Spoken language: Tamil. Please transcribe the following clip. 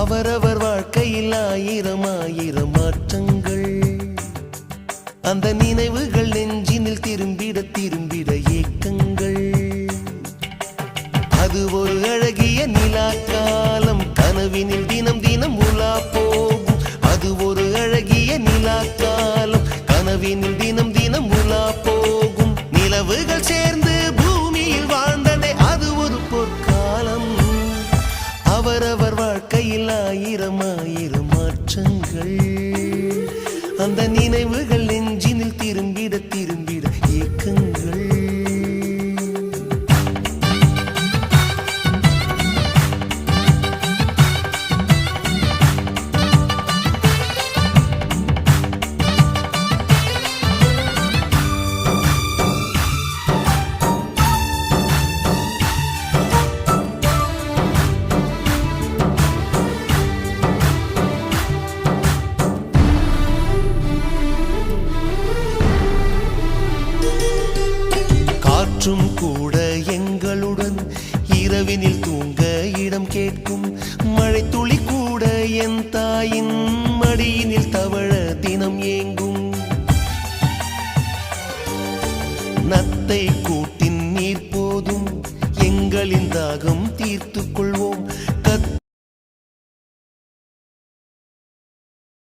அவரவர் வாழ்க்கையில் ஆயிரம் ஆயிரம் மாற்றங்கள், அந்த நினைவுகள் நெஞ்சினில் திரும்பிட திரும்பிட ஏக்கங்கள். அது ஒரு அழகிய நிலாக்காலம், கனவினில் தினம் தினம் உலா போகும். அது ஒரு அழகிய நிலாக்காலம், கனவினில் தினம் தினம் உலா போகும். நிலவுகள் சேர்ந்து பூமியில் வாழ்ந்ததே அது ஒரு பொற்காலம். அவரவர் வாழ்க்கையில் ஆயிரம் ஆயிரம் மாற்றங்கள், அந்த நினைவுகள் நெஞ்சினில் திரும்பிட திரும்பிட ஏக்கங்கள். காற்றும் கூட எங்களுடன் இரவினில் தூங்க இடம் கேட்கும். மழை துளி கூட என் தாயின் மடியினில் தவழ தினம் ஏங்கும். நத்தை